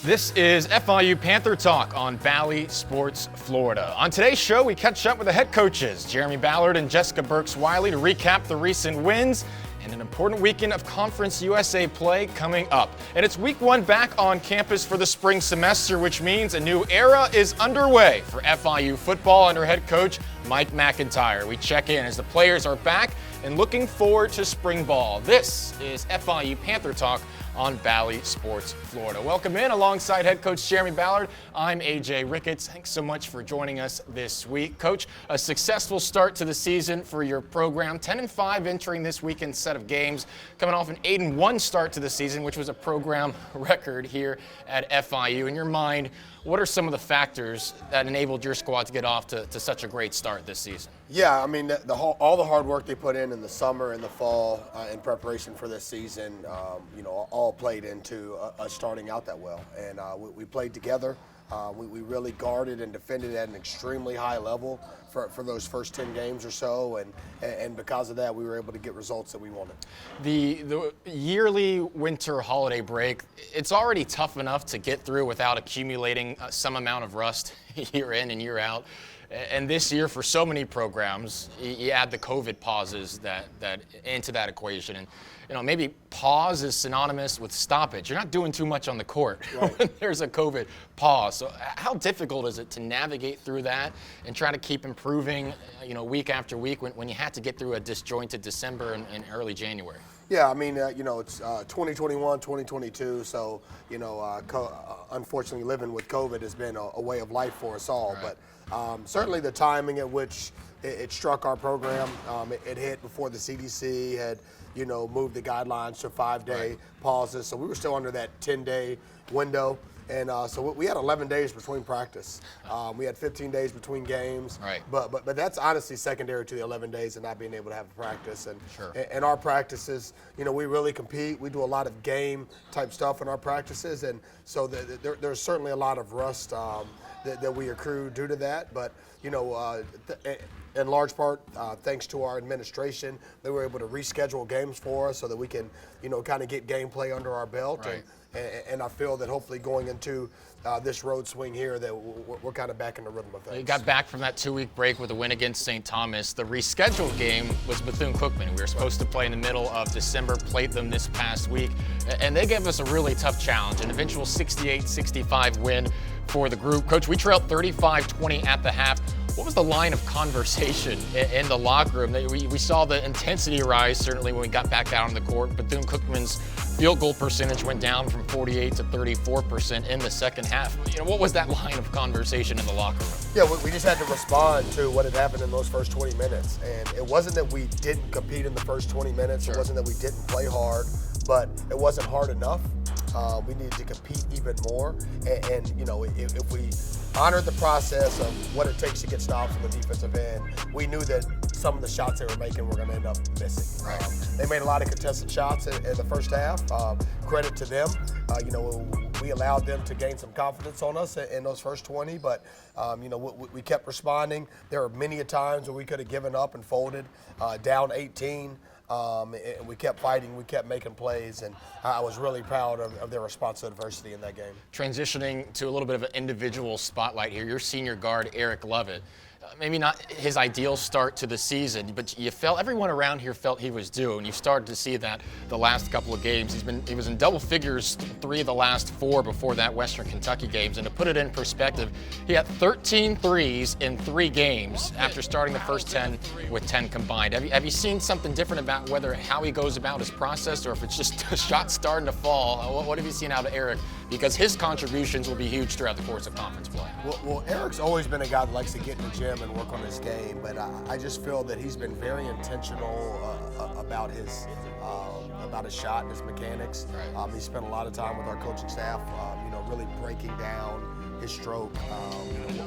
This is FIU Panther Talk on Bally Sports Florida. On today's show, we catch up with the head coaches, Jeremy Ballard and Jesyka Burks-Wiley, to recap the recent wins and an important weekend of Conference USA play coming up. And it's week one back on campus for the spring semester, which means a new era is underway for FIU football under head coach Mike McIntyre. We check in as the players are back and looking forward to spring ball. This is FIU Panther Talk on Bally Sports Florida. Welcome in alongside head coach Jeremy Ballard. I'm AJ Ricketts. Thanks so much for joining us this week. Coach, a successful start to the season for your program. 10-5 entering this weekend's set of games, coming off an 8-1 start to the season, which was a program record here at FIU. In your mind, what are some of the factors that enabled your squad to get off to such a great start this season? Yeah, I mean, all the hard work they put in the summer and the fall in preparation for this season, all played into us starting out that well. And we played together. We really guarded and defended at an extremely high level for those first 10 games or so, and because of that, we were able to get results that we wanted. The yearly winter holiday break, it's already tough enough to get through without accumulating some amount of rust year in and year out. And this year, for so many programs, you add the COVID pauses that into that equation. And maybe pause is synonymous with stoppage. You're not doing too much on the court when there's a COVID pause. So how difficult is it to navigate through that and try to keep improving, week after week when you had to get through a disjointed December and early January? Yeah, I mean, it's 2021, 2022, so, unfortunately living with COVID has been a way of life for us all. Right. But certainly the timing at which it struck our program, it hit before the CDC had, moved the guidelines to 5-day pauses. So we were still under that 10-day window. And so we had 11 days between practice. We had 15 days between games. Right. But that's honestly secondary to the 11 days and not being able to have a practice. And Sure. and our practices, we really compete. We do a lot of game type stuff in our practices, and so there's certainly a lot of rust that we accrue due to that. But in large part, thanks to our administration, they were able to reschedule games for us so that we can, kind of get gameplay under our belt. Right. And I feel that hopefully going into this road swing here that we're kind of back in the rhythm of things. You got back from that 2-week break with a win against St. Thomas. The rescheduled game was Bethune-Cookman. We were supposed to play in the middle of December, played them this past week, and they gave us a really tough challenge, an eventual 68-65 win for the group. Coach, we trailed 35-20 at the half. What was the line of conversation in the locker room? We saw the intensity rise, certainly, when we got back out on the court. Bethune-Cookman's field goal percentage went down from 48 to 34% in the second half. What was that line of conversation in the locker room? Yeah, we just had to respond to what had happened in those first 20 minutes. And it wasn't that we didn't compete in the first 20 minutes. Sure. It wasn't that we didn't play hard, but it wasn't hard enough. We needed to compete even more. And if we honored the process of what it takes to get stops on the defensive end, we knew that some of the shots they were making were going to end up missing. Right. They made a lot of contested shots in the first half. Credit to them. We allowed them to gain some confidence on us in those first 20, but we kept responding. There were many a times where we could have given up and folded, down 18. And we kept fighting, we kept making plays, and I was really proud of their response to adversity in that game. Transitioning to a little bit of an individual spotlight here, your senior guard, Eric Lovett. Maybe not his ideal start to the season, but everyone around here felt he was due, and you started to see that the last couple of games. He was in double figures 3 of the last 4 before that Western Kentucky games, and to put it in perspective, he had 13 threes in 3 games after starting the first 10 with 10 combined. Have you seen something different about how he goes about his process, or if it's just a shot starting to fall? What have you seen out of Eric? Because his contributions will be huge throughout the course of conference play. Well, Eric's always been a guy that likes to get in the gym and work on his game, but I just feel that he's been very intentional about his shot and his mechanics. Right. He spent a lot of time with our coaching staff, really breaking down his stroke,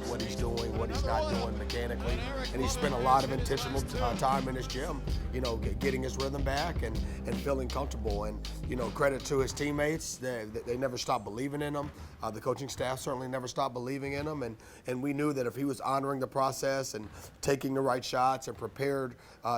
what he's doing, what he's not doing mechanically. And he spent a lot of intentional time in his gym, getting his rhythm back and feeling comfortable. And, credit to his teammates. They never stopped believing in him. The coaching staff certainly never stopped believing in him. And we knew that if he was honoring the process and taking the right shots and prepared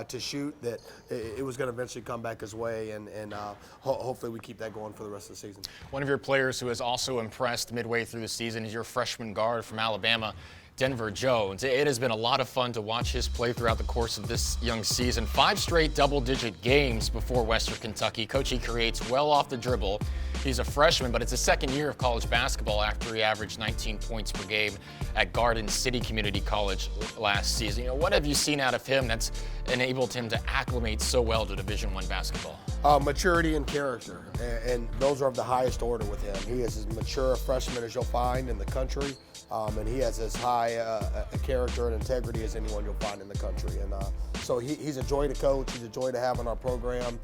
to shoot, that it was going to eventually come back his way. And hopefully we keep that going for the rest of the season. One of your players who has also impressed midway through the season is your freshman guard from Alabama, Denver Jones. It has been a lot of fun to watch his play throughout the course of this young season. 5 straight double-digit games before Western Kentucky. Coach, he creates well off the dribble. He's a freshman, but it's his second year of college basketball after he averaged 19 points per game at Garden City Community College last season. What have you seen out of him that's enabled him to acclimate so well to Division I basketball? Maturity and character, and those are of the highest order with him. He is as mature a freshman as you'll find in the country, and he has as high a character and integrity as anyone you'll find in the country. And so he's a joy to coach. He's a joy to have in our program.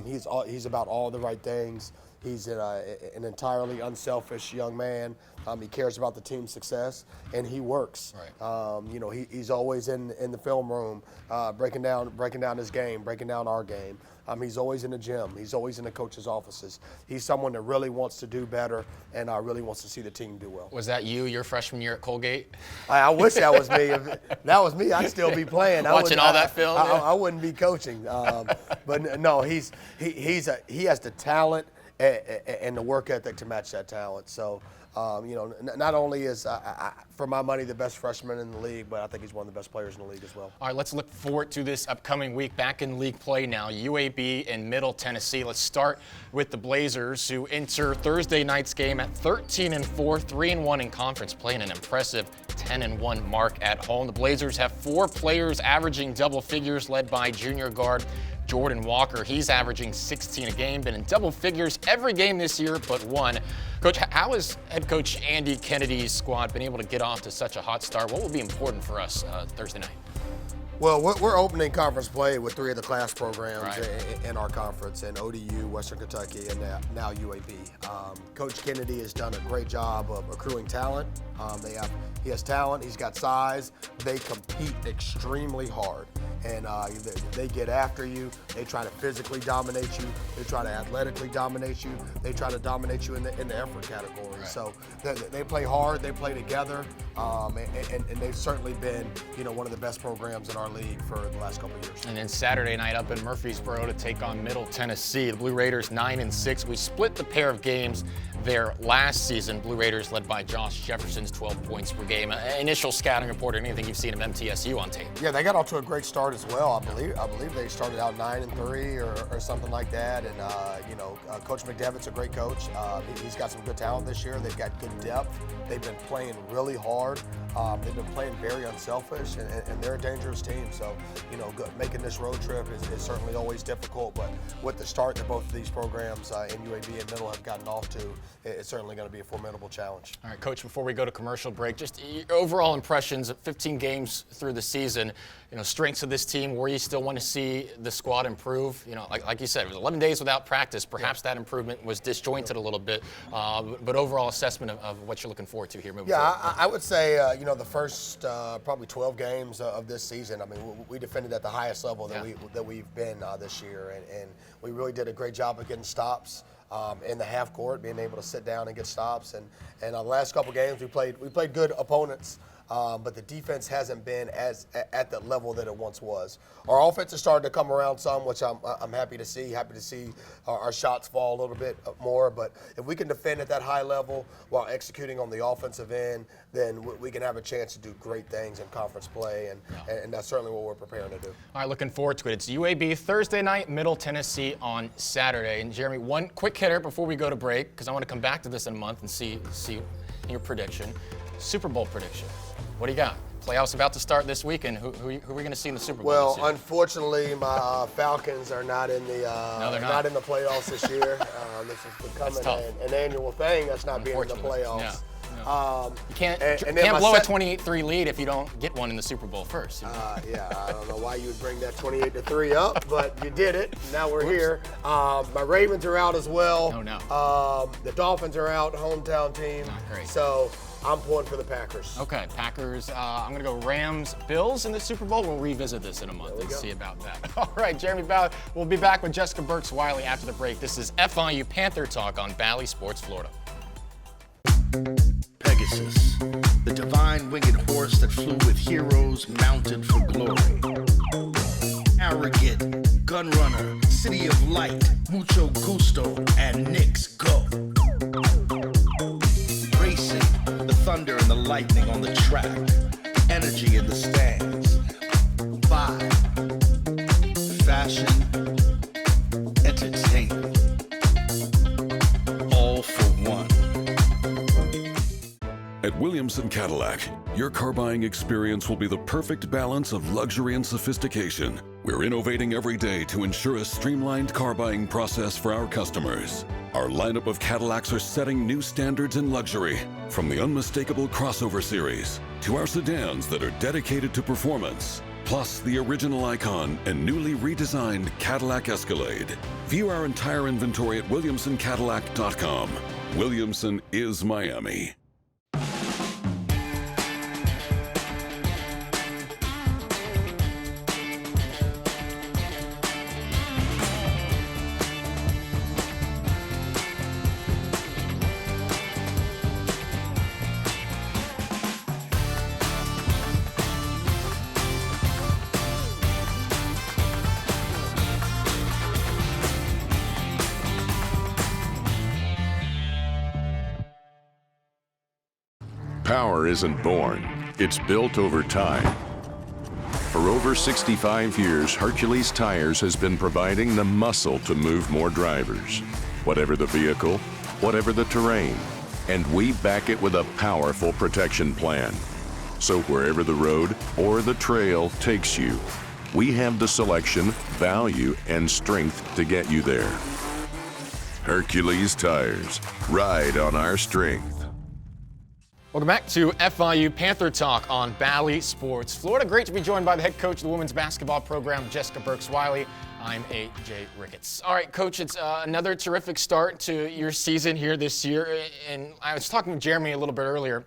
He's about all the right things. He's an entirely unselfish young man. He cares about the team's success, and he works. Right. He's always in the film room, breaking down his game, breaking down our game. He's always in the gym. He's always in the coach's offices. He's someone that really wants to do better and really wants to see the team do well. Was that you, your freshman year at Colgate? I wish that was me. If that was me, I'd still be playing. Watching all that film? I wouldn't be coaching. But no, he has the talent and the work ethic to match that talent. So, not only is, for my money, the best freshman in the league, but I think he's one of the best players in the league as well. All right, let's look forward to this upcoming week. Back in league play now, UAB and Middle Tennessee. Let's start with the Blazers, who enter Thursday night's game at 13-4, 3-1 in conference, playing an impressive 10-1 mark at home. The Blazers have 4 players averaging double figures, led by junior guard Jordan Walker. He's averaging 16 a game, been in double figures every game this year but one. Coach, how has head coach Andy Kennedy's squad been able to get off to such a hot start? What will be important for us Thursday night? Well, we're opening conference play with 3 of the class programs right. in our conference, and ODU, Western Kentucky, and now UAB. Coach Kennedy has done a great job of accruing talent. He has talent, he's got size. They compete extremely hard, and they get after you. They try to physically dominate you. They try to athletically dominate you. They try to dominate you in the effort category. Right. So they play hard, they play together, and they've certainly been one of the best programs in our league for the last couple of years. And then Saturday night up in Murfreesboro to take on Middle Tennessee. The Blue Raiders 9-6. We split the pair of games there last season. Blue Raiders led by Josh Jefferson's 12 points per game. Initial scouting report or anything you've seen of MTSU on tape? Yeah, they got off to a great start as well. I believe they started out 9-3 or something like that. And Coach McDevitt's a great coach. He's got some good talent this year. They've got good depth. They've been playing really hard. They've been playing very unselfish, and they're a dangerous team. So, making this road trip is certainly always difficult, but with the start that both of these programs in UAB and Middle have gotten off to, it's certainly going to be a formidable challenge. All right, Coach, before we go to commercial break, just your overall impressions of 15 games through the season, strengths of this team, where you still want to see the squad improve. Like you said, it was 11 days without practice. Perhaps that improvement was disjointed a little bit, but overall assessment of what you're looking forward to here moving forward. Yeah, I would say, the first probably 12 games of this season, we defended at the highest level that we've been this year, and we really did a great job of getting stops in the half court, being able to sit down and get stops. And the last couple games we played good opponents. But the defense hasn't been at the level that it once was. Our offense has started to come around some, which I'm happy to see. Happy to see our shots fall a little bit more. But if we can defend at that high level while executing on the offensive end, then we can have a chance to do great things in conference play, and that's certainly what we're preparing to do. All right, looking forward to it. It's UAB Thursday night, Middle Tennessee on Saturday. And Jeremy, one quick hitter before we go to break, because I want to come back to this in a month and see your prediction. Super Bowl prediction. What do you got? Playoffs about to start this weekend. Who are we going to see in the Super Bowl? Well, unfortunately, my Falcons are not in the not in the playoffs this year. This is becoming an annual thing. That's not being in the playoffs. You can't and then blow a 28-3 lead if you don't get one in the Super Bowl first. Yeah, I don't know why you would bring that 28-3 up, but you did it. Now we're here. My Ravens are out as well. Oh, no. The Dolphins are out, hometown team. Not great. So I'm pulling for the Packers. Okay, Packers. I'm going to go Rams, Bills in the Super Bowl. We'll revisit this in a month and see about that. All right, Jeremy Ballard. We'll be back with Jesyka Burks-Wiley after the break. This is FIU Panther Talk on Bally Sports Florida. Pegasus, the divine winged horse that flew with heroes mounted for glory. Arrogant, gun runner, city of light, mucho gusto, and Knicks go. Racing, the thunder and the lightning on the track, energy in the stands. Vibe, fashion, entertainment, all for one. At Williamson Cadillac, your car buying experience will be the perfect balance of luxury and sophistication. We're innovating every day to ensure a streamlined car buying process for our customers. Our lineup of Cadillacs are setting new standards in luxury, from the unmistakable crossover series to our sedans that are dedicated to performance, plus the original Icon and newly redesigned Cadillac Escalade. View our entire inventory at WilliamsonCadillac.com. Williamson is Miami. Power isn't born, it's built over time. For over 65 years, Hercules Tires has been providing the muscle to move more drivers, whatever the vehicle, whatever the terrain, and we back it with a powerful protection plan. So wherever the road or the trail takes you, we have the selection, value, and strength to get you there. Hercules Tires, ride on our strength. Welcome back to FIU Panther Talk on Bally Sports Florida. Great to be joined by the head coach of the women's basketball program, Jesyka Burks-Wiley. I'm A.J. Ricketts. All right, Coach, it's another terrific start to your season here this year. And I was talking with Jeremy a little bit earlier.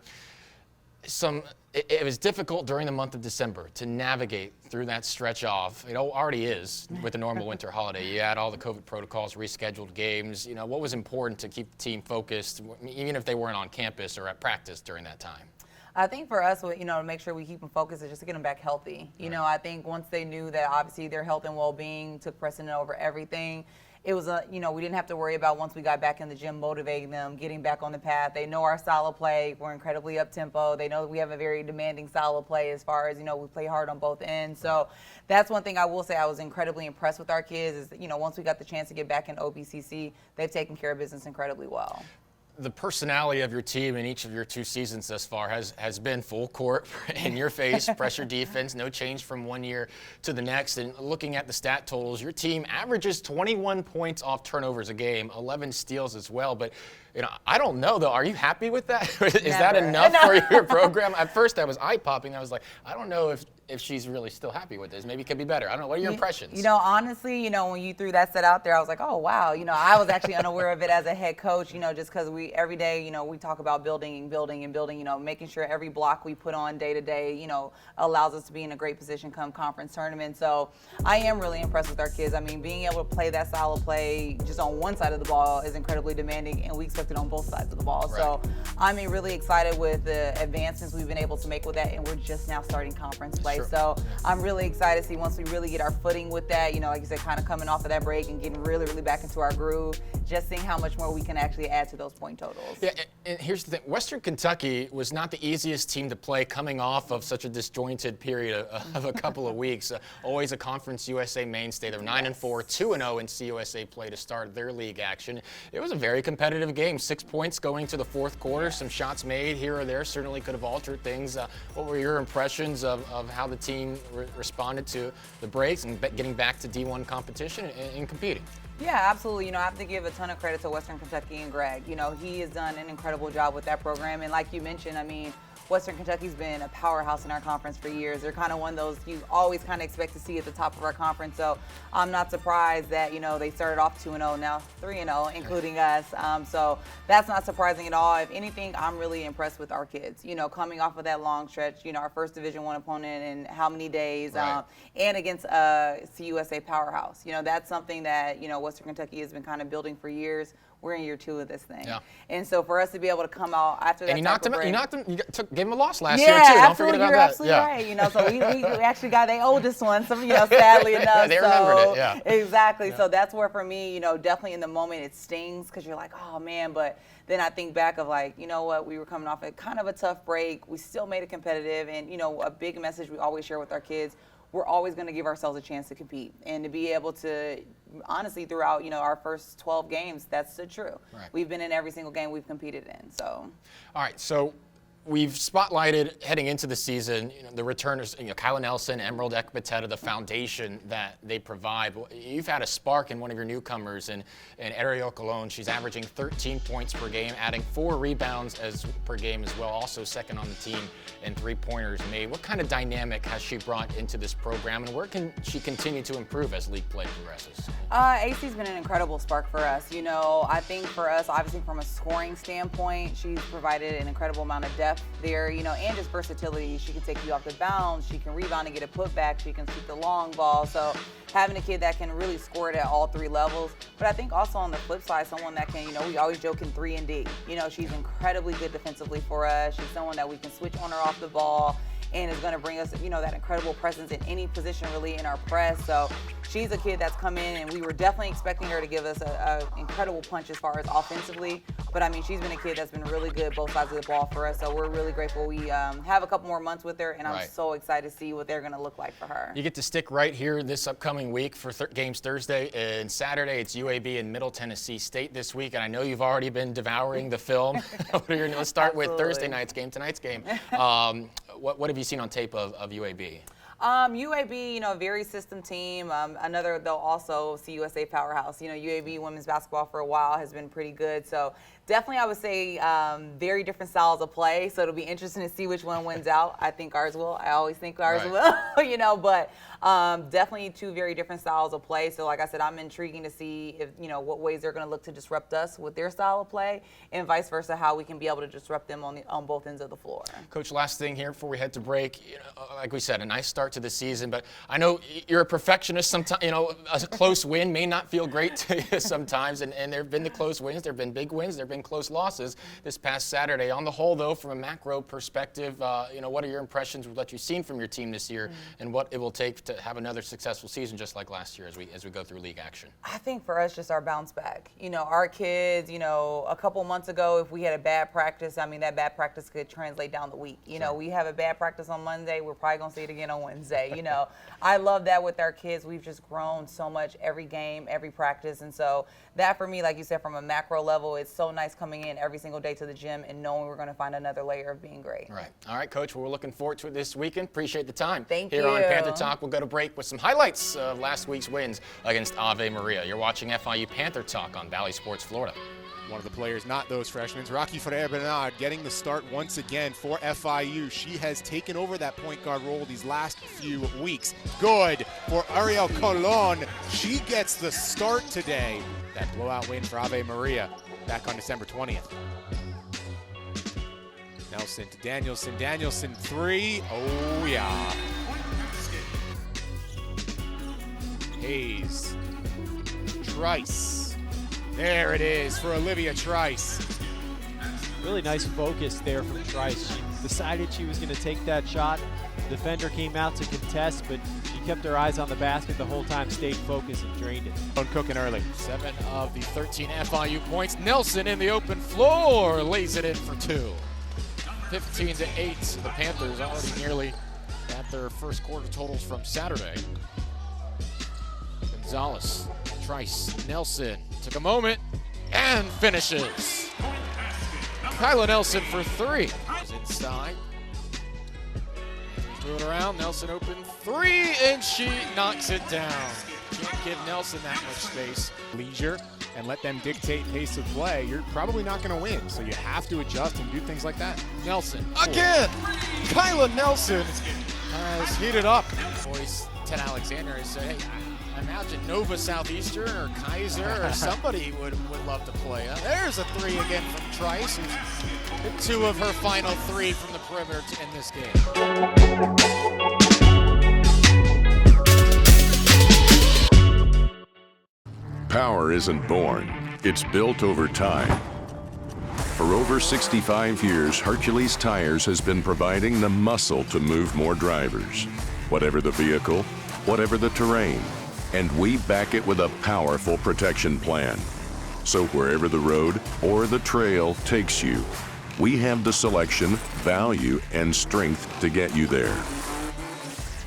It was difficult during the month of December to navigate through that stretch off. It already is with the normal winter holiday. You had all the COVID protocols, rescheduled games. You know, what was important to keep the team focused, even if they weren't on campus or at practice during that time? I think for us, to make sure we keep them focused is just to get them back healthy. You know, I think once they knew that obviously their health and well-being took precedent over everything, it was we didn't have to worry about once we got back in the gym motivating them, getting back on the path. They know our style of play. We're incredibly up-tempo. They know that we have a very demanding style of play as far as, we play hard on both ends. So that's one thing I will say I was incredibly impressed with our kids is, once we got the chance to get back in OBCC, they've taken care of business incredibly well. The personality of your team in each of your two seasons thus far has been full court, in your face, pressure defense, no change from one year to the next. And looking at the stat totals, your team averages 21 points off turnovers a game, 11 steals as well. But I don't know, though. Are you happy with that? Is that enough for your program? At first, I was eye-popping. I was like, I don't know if she's really still happy with this. Maybe it could be better. I don't know. What are your impressions? Honestly, when you threw that set out there, I was like, oh, wow. I was actually unaware of it as a head coach, just because every day, we talk about building, making sure every block we put on day to day, allows us to be in a great position come conference tournament. So I am really impressed with our kids. I mean, being able to play that style of play just on one side of the ball is incredibly demanding, and we expect it on both sides of the ball. Right. So I'm really excited with the advancements we've been able to make with that, and we're just now starting conference play. Sure. So I'm really excited to see once we really get our footing with that, like you said, kind of coming off of that break and getting really, really back into our groove, just seeing how much more we can actually add to those point totals. Yeah, and here's the thing. Western Kentucky was not the easiest team to play coming off of such a disjointed period of a couple of weeks. Always a Conference USA mainstay. They're 9-4, 2-0 in CUSA play to start their league action. It was a very competitive game. 6 points going to the fourth quarter. Some shots made here or there certainly could have altered things. What were your impressions of how the team responded to the breaks and getting back to D1 competition and competing? Yeah, absolutely. You know, I have to give a ton of credit to Western Kentucky and Greg. You know, he has done an incredible job with that program. And like you mentioned, I mean, Western Kentucky's been a powerhouse in our conference for years. They're kind of one of those you always kind of expect to see at the top of our conference. So I'm not surprised that, you know, they started off 2-0, now 3-0, including us. So that's not surprising at all. If anything, I'm really impressed with our kids. You know, coming off of that long stretch, you know, our first Division I opponent in how many days, and against a CUSA powerhouse. You know, that's something that, you know, Western Kentucky has been kind of building for years. We're in year 2 of this thing. Yeah. And so for us to be able to come out after that, and gave him a loss last year too. Don't forget about that. You're absolutely right. You know, so we actually got the oldest one. So, you know, sadly enough. They remembered it. Yeah. Exactly. Yeah. So that's where for me, you know, definitely in the moment it stings because you're like, oh man, but then I think back of like, you know what, we were coming off a kind of a tough break. We still made it competitive, and you know, a big message we always share with our kids. We're always going to give ourselves a chance to compete and to be able to, honestly, throughout, you know, our first 12 games, that's the true. Right. We've been in every single game we've competed in. So. All right. So we've spotlighted heading into the season, you know, the returners, you know, Kyla Nelson, Emerald Ekpateta, the foundation that they provide. You've had a spark in one of your newcomers in Ariel Colon. She's averaging 13 points per game, adding 4 rebounds per game as well. Also second on the team in 3-pointers made. What kind of dynamic has she brought into this program, and where can she continue to improve as league play progresses? AC's been an incredible spark for us. You know, I think for us, obviously from a scoring standpoint, she's provided an incredible amount of depth there, you know, and just versatility. She can take you off the bounds, she can rebound and get a putback, she can shoot the long ball. So having a kid that can really score it at all 3 levels. But I think also on the flip side, someone that can, you know, we always joke in 3 and D. You know, she's incredibly good defensively for us. She's someone that we can switch on or off the ball and is going to bring us, you know, that incredible presence in any position really in our press. So she's a kid that's come in, and we were definitely expecting her to give us an incredible punch as far as offensively. But, I mean, she's been a kid that's been really good both sides of the ball for us. So we're really grateful. We have a couple more months with her, and I'm so excited to see what they're going to look like for her. You get to stick right here this upcoming week for games Thursday and Saturday. It's UAB and Middle Tennessee State this week, and I know you've already been devouring the film. Let's start with Thursday night's game, tonight's game. What have you seen on tape of UAB? UAB, you know, very system team. Another, though, also CUSA powerhouse. You know, UAB women's basketball for a while has been pretty good. So definitely, I would say very different styles of play. So it'll be interesting to see which one wins out. I think ours will. I always think ours will, you know, but definitely 2 very different styles of play. So like I said, I'm intriguing to see if, you know, what ways they're going to look to disrupt us with their style of play, and vice versa, how we can be able to disrupt them on both ends of the floor. Coach, last thing here before we head to break. You know, like we said, a nice start to the season, but I know you're a perfectionist. Sometimes, you know, a close win may not feel great to you sometimes, and there have been the close wins, there have been big wins, there have been close losses this past Saturday. On the whole, though, from a macro perspective, you know, what are your impressions of what you've seen from your team this year, and what it will take to have another successful season just like last year as we go through league action? I think for us, just our bounce back. You know, our kids, you know, a couple months ago, if we had a bad practice, I mean, that bad practice could translate down the week. You know, we have a bad practice on Monday, we're probably going to see it again on Wednesday. You know, I love that with our kids. We've just grown so much every game, every practice. And so that for me, like you said, from a macro level, it's so nice coming in every single day to the gym and knowing we're going to find another layer of being great. Right. All right, Coach, well, we're looking forward to it this weekend. Appreciate the time. Thank you. Here on Panther Talk, we'll go to break with some highlights of last week's wins against Ave Maria. You're watching FIU Panther Talk on Bally Sports Florida. One of the players, not those freshmen, Rocky Ferrer-Bernard, getting the start once again for FIU. She has taken over that point guard role these last few weeks. Good for Ariel Colon. She gets the start today. That blowout win for Ave Maria back on December 20th. Nelson to Danielson. Danielson 3. Oh, yeah. Hayes. Trice. There it is for Olivia Trice. Really nice focus there from Trice. She decided she was going to take that shot. The defender came out to contest, but she kept her eyes on the basket the whole time, stayed focused, and drained it. Cooking early. 7 of the 13 FIU points. Nelson in the open floor lays it in for 2. 15-8. The Panthers already nearly at their first quarter totals from Saturday. Gonzalez, Trice, Nelson took a moment and finishes. Kyla Nelson for 3. Is inside. Threw it around. Nelson open 3, and she knocks it down. Can't give Nelson that much space. Leisure and let them dictate pace of play, you're probably not going to win. So you have to adjust and do things like that. Nelson again. Kyla Nelson has heated up. Voice Ted Alexander has said, hey, I imagine Nova Southeastern or Kaiser or somebody would love to play. There's a three again from Trice, who's hit 2 of her final 3 from the perimeter to end this game. Power isn't born, it's built over time. For over 65 years, Hercules Tires has been providing the muscle to move more drivers. Whatever the vehicle, whatever the terrain, and we back it with a powerful protection plan. So wherever the road or the trail takes you, we have the selection, value, and strength to get you there.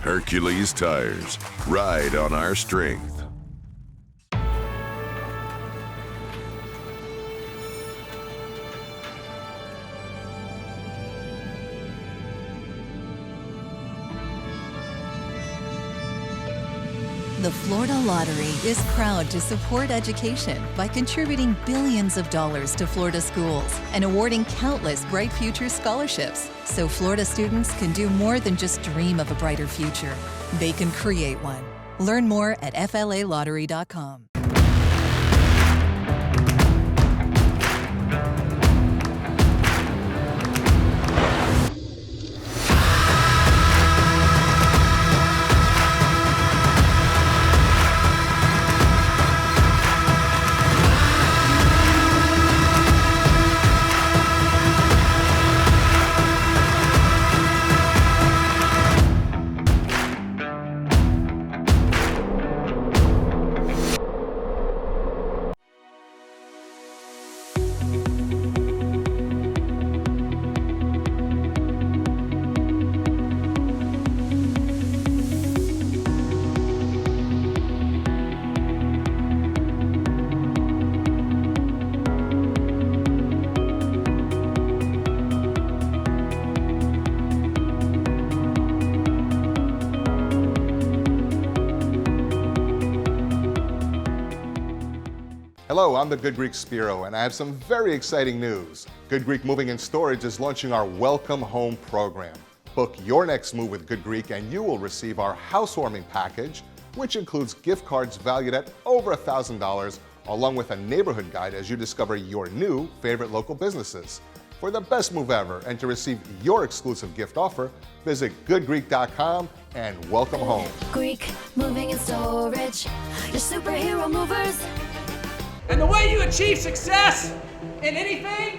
Hercules Tires, ride on our strength. The Florida Lottery is proud to support education by contributing billions of dollars to Florida schools and awarding countless Bright Future scholarships so Florida students can do more than just dream of a brighter future. They can create one. Learn more at flalottery.com. Hello, I'm the Good Greek Spiro, and I have some very exciting news. Good Greek Moving and Storage is launching our Welcome Home program. Book your next move with Good Greek and you will receive our housewarming package, which includes gift cards valued at over $1,000, along with a neighborhood guide as you discover your new favorite local businesses. For the best move ever and to receive your exclusive gift offer, visit goodgreek.com and welcome home. Greek Moving and Storage, your superhero movers. And the way you achieve success in anything,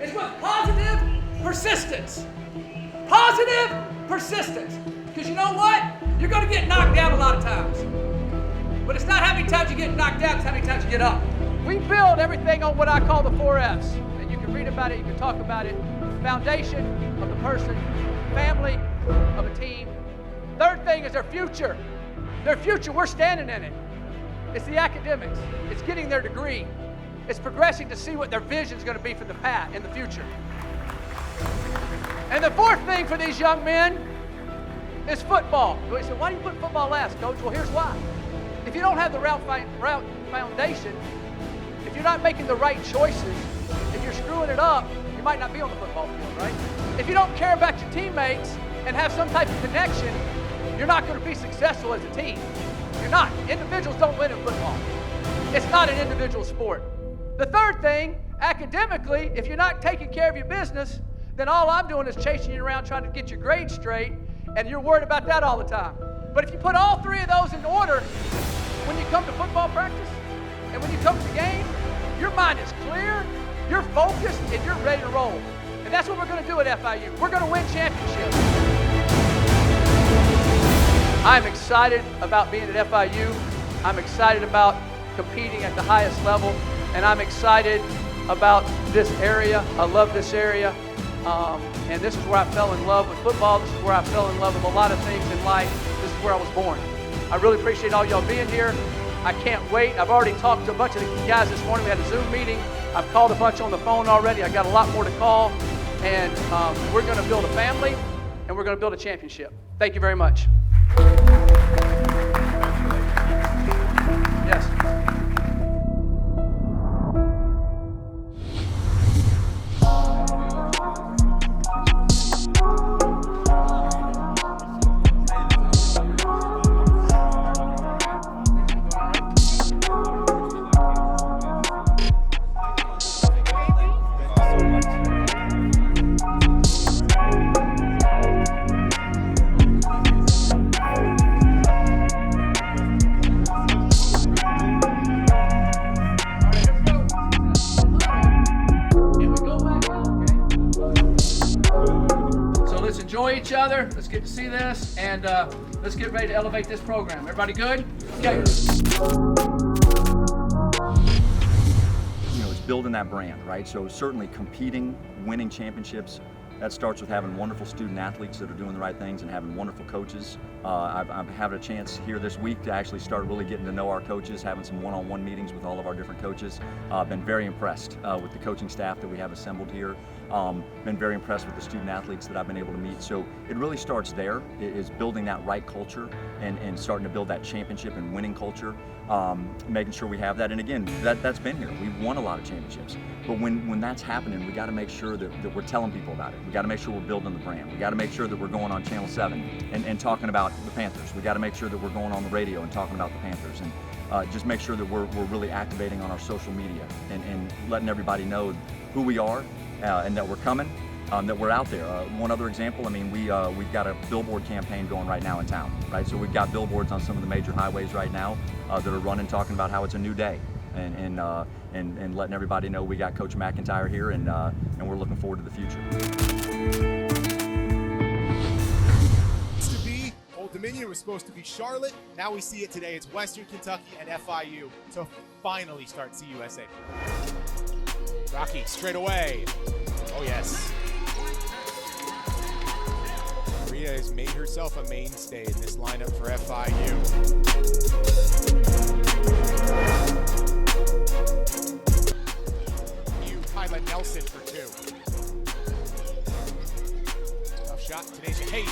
is with positive persistence. Positive persistence. Because you know what? You're going to get knocked down a lot of times. But it's not how many times you get knocked down, it's how many times you get up. We build everything on what I call the 4 F's. And you can read about it, you can talk about it. Foundation of the person, family of a team. Third thing is their future. Their future, we're standing in it. It's the academics. It's getting their degree. It's progressing to see what their vision is going to be for the path in the future. And the fourth thing for these young men is football. You say, why do you put football last, Coach? Well, here's why. If you don't have the route foundation, if you're not making the right choices, if you're screwing it up, you might not be on the football field, right? If you don't care about your teammates and have some type of connection, you're not going to be successful as a team. You're not. Individuals don't win in football. It's not an individual sport. The third thing, academically, if you're not taking care of your business, then all I'm doing is chasing you around trying to get your grades straight, and you're worried about that all the time. But if you put all 3 of those in order, when you come to football practice, and when you come to the game, your mind is clear, you're focused, and you're ready to roll. And that's what we're going to do at FIU. We're going to win championships. I'm excited about being at FIU. I'm excited about competing at the highest level, and I'm excited about this area. I love this area, and this is where I fell in love with football. This is where I fell in love with a lot of things in life. This is where I was born. I really appreciate all y'all being here. I can't wait. I've already talked to a bunch of the guys this morning. We had a Zoom meeting. I've called a bunch on the phone already. I got a lot more to call, and we're going to build a family, and we're going to build a championship. Thank you very much. enjoy each other. Let's get to see this, and let's get ready to elevate this program. Everybody good? Okay. You know, it's building that brand, right? So certainly competing, winning championships, that starts with having wonderful student athletes that are doing the right things and having wonderful coaches. I've had a chance here this week to actually start really getting to know our coaches, having some one-on-one meetings with all of our different coaches. I've been very impressed with the coaching staff that we have assembled here. Been very impressed with the student athletes that I've been able to meet. So it really starts there, is building that right culture and starting to build that championship and winning culture, making sure we have that. And again, that's been here. We've won a lot of championships. But when that's happening, we got to make sure that we're telling people about it. We got to make sure we're building the brand. We got to make sure that we're going on Channel 7 and talking about the Panthers. We got to make sure that we're going on the radio and talking about the Panthers. And just make sure that we're really activating on our social media and letting everybody know who we are and that we're coming, that we're out there. One other example, I mean, we've got a billboard campaign going right now in town, right? So we've got billboards on some of the major highways right now that are running, talking about how it's a new day. And letting everybody know we got Coach McIntyre here, and we're looking forward to the future. Used to be Old Dominion, was supposed to be Charlotte. Now we see it today. It's Western Kentucky and FIU to finally start CUSA. Rocky straight away. Oh yes. Maria has made herself a mainstay in this lineup for FIU. Kyla Nelson for 2. Tough shot, Tanisha Hayes.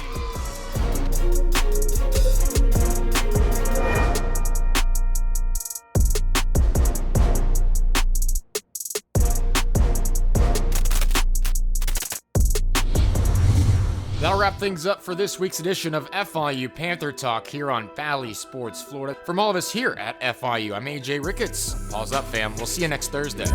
That'll wrap things up for this week's edition of FIU Panther Talk here on Bally Sports Florida. From all of us here at FIU, I'm AJ Ricketts. Pause up, fam. We'll see you next Thursday.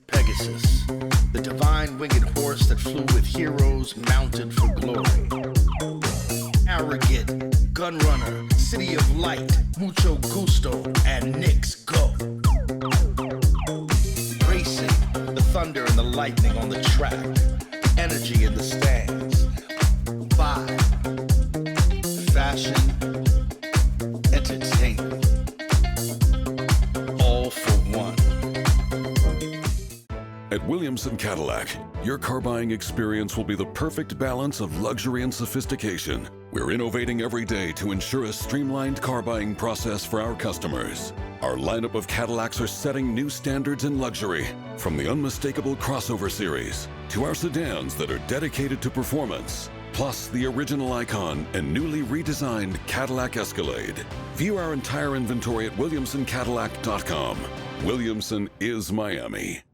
Pegasus, the divine winged horse that flew with heroes mounted for glory. Arrogant, gun runner, city of light, mucho gusto, and Knicks go. Racing, the thunder and the lightning on the track, energy in the stands. Vibe, fashion, entertainment, all for one. At Williamson Cadillac, your car buying experience will be the perfect balance of luxury and sophistication. We're innovating every day to ensure a streamlined car buying process for our customers. Our lineup of Cadillacs are setting new standards in luxury, from the unmistakable crossover series to our sedans that are dedicated to performance, plus the original Icon and newly redesigned Cadillac Escalade. View our entire inventory at WilliamsonCadillac.com. Williamson is Miami.